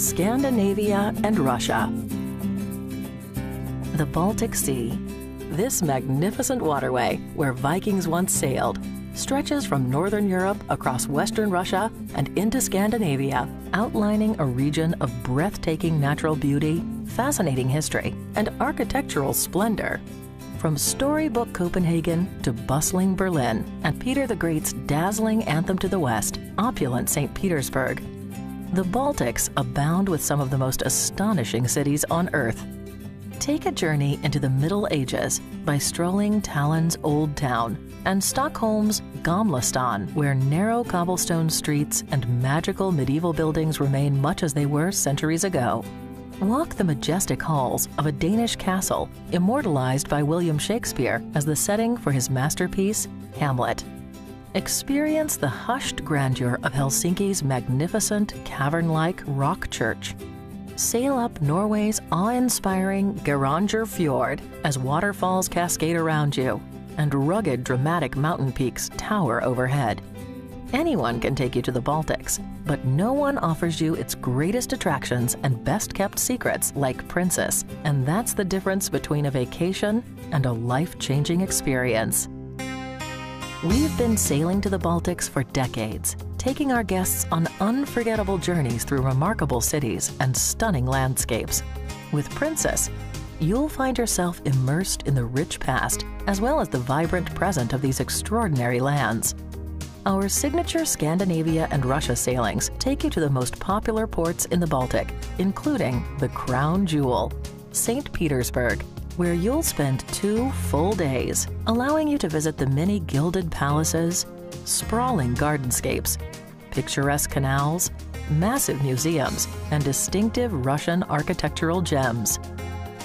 Scandinavia and Russia. The Baltic Sea. This magnificent waterway, where Vikings once sailed, stretches from northern Europe across western Russia and into Scandinavia, outlining a region of breathtaking natural beauty, fascinating history, and architectural splendor. From storybook Copenhagen to bustling Berlin and Peter the Great's dazzling anthem to the west, opulent St. Petersburg, the Baltics abound with some of the most astonishing cities on Earth. Take a journey into the Middle Ages by strolling Tallinn's Old Town and Stockholm's Gamla stan, where narrow cobblestone streets and magical medieval buildings remain much as they were centuries ago. Walk the majestic halls of a Danish castle immortalized by William Shakespeare as the setting for his masterpiece, Hamlet. Experience the hushed grandeur of Helsinki's magnificent, cavern-like rock church. Sail up Norway's awe-inspiring Geiranger Fjord as waterfalls cascade around you and rugged, dramatic mountain peaks tower overhead. Anyone can take you to the Baltics, but no one offers you its greatest attractions and best-kept secrets like Princess, and that's the difference between a vacation and a life-changing experience. We've been sailing to the Baltics for decades, taking our guests on unforgettable journeys through remarkable cities and stunning landscapes. With Princess, you'll find yourself immersed in the rich past as well as the vibrant present of these extraordinary lands. Our signature Scandinavia and Russia sailings take you to the most popular ports in the Baltic, including the crown jewel, St. Petersburg, where you'll spend 2 full days, allowing you to visit the many gilded palaces, sprawling gardenscapes, picturesque canals, massive museums, and distinctive Russian architectural gems.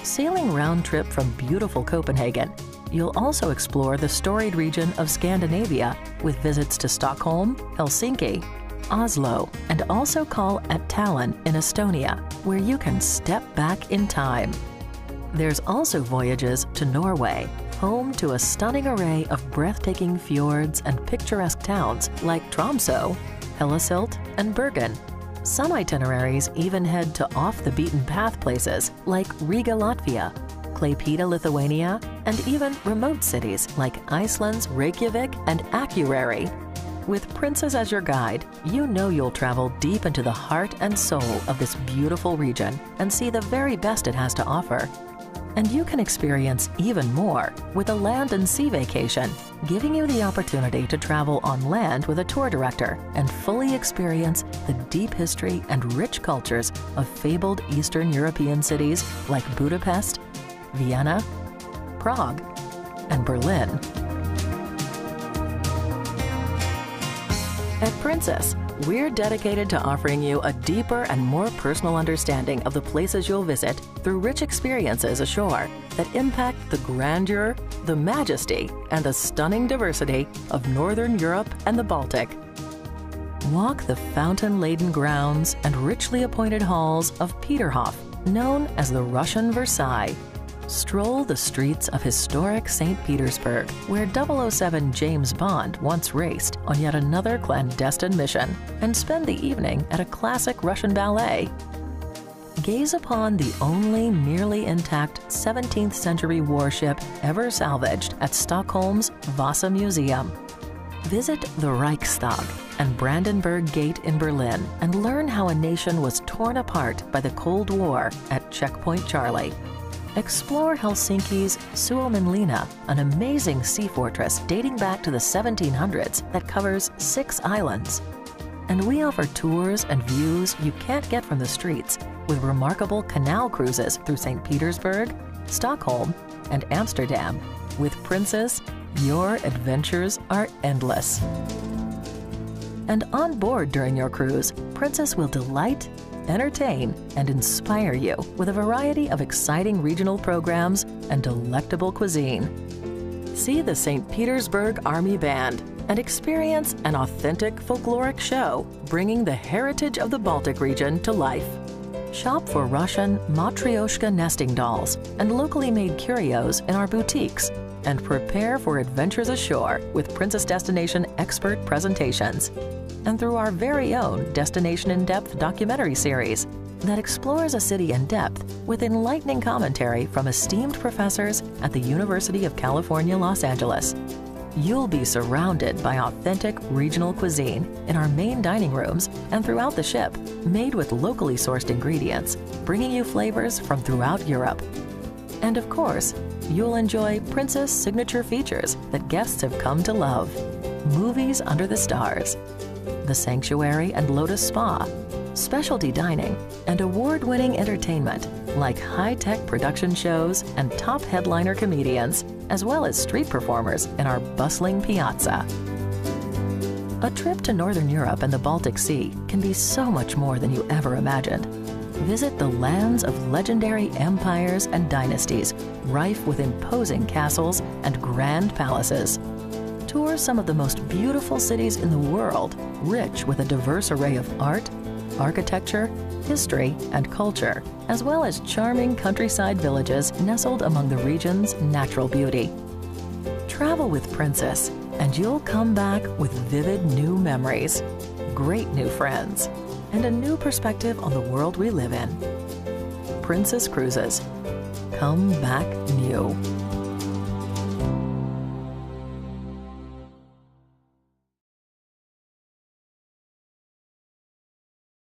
Sailing round trip from beautiful Copenhagen, you'll also explore the storied region of Scandinavia with visits to Stockholm, Helsinki, Oslo, and also call at Tallinn in Estonia, where you can step back in time. There's also voyages to Norway, home to a stunning array of breathtaking fjords and picturesque towns like Tromsø, Hellesylt, and Bergen. Some itineraries even head to off-the-beaten-path places like Riga, Latvia, Klaipėda, Lithuania, and even remote cities like Iceland's Reykjavik and Akureyri. With Princess as your guide, you know you'll travel deep into the heart and soul of this beautiful region and see the very best it has to offer. And you can experience even more with a land and sea vacation, giving you the opportunity to travel on land with a tour director and fully experience the deep history and rich cultures of fabled Eastern European cities like Budapest, Vienna, Prague, and Berlin. At Princess, we're dedicated to offering you a deeper and more personal understanding of the places you'll visit through rich experiences ashore that impact the grandeur, the majesty, and the stunning diversity of Northern Europe and the Baltic. Walk the fountain-laden grounds and richly appointed halls of Peterhof, known as the Russian Versailles. Stroll the streets of historic St. Petersburg, where 007 James Bond once raced on yet another clandestine mission, and spend the evening at a classic Russian ballet. Gaze upon the only nearly intact 17th century warship ever salvaged at Stockholm's Vasa Museum. Visit the Reichstag and Brandenburg Gate in Berlin and learn how a nation was torn apart by the Cold War at Checkpoint Charlie. Explore Helsinki's Suomenlinna, an amazing sea fortress dating back to the 1700s that covers 6 islands. And we offer tours and views you can't get from the streets with remarkable canal cruises through St. Petersburg, Stockholm, and Amsterdam. With Princess, your adventures are endless. And on board during your cruise, Princess will delight, entertain, and inspire you with a variety of exciting regional programs and delectable cuisine. See the St. Petersburg Army Band and experience an authentic folkloric show bringing the heritage of the Baltic region to life. Shop for Russian matryoshka nesting dolls and locally made curios in our boutiques, and prepare for adventures ashore with Princess Destination expert presentations. And through our very own Destination in-Depth documentary series, that explores a city in depth with enlightening commentary from esteemed professors at the University of California, Los Angeles. You'll be surrounded by authentic regional cuisine in our main dining rooms and throughout the ship, made with locally sourced ingredients, bringing you flavors from throughout Europe. And of course, you'll enjoy Princess signature features that guests have come to love. Movies under the stars, the Sanctuary and Lotus Spa, specialty dining, and award-winning entertainment like high-tech production shows and top headliner comedians, as well as street performers in our bustling piazza. A trip to Northern Europe and the Baltic Sea can be so much more than you ever imagined. Visit the lands of legendary empires and dynasties, rife with imposing castles and grand palaces. Tour some of the most beautiful cities in the world, rich with a diverse array of art, architecture, history, and culture, as well as charming countryside villages nestled among the region's natural beauty. Travel with Princess, and you'll come back with vivid new memories, great new friends, and a new perspective on the world we live in. Princess Cruises. Come back new.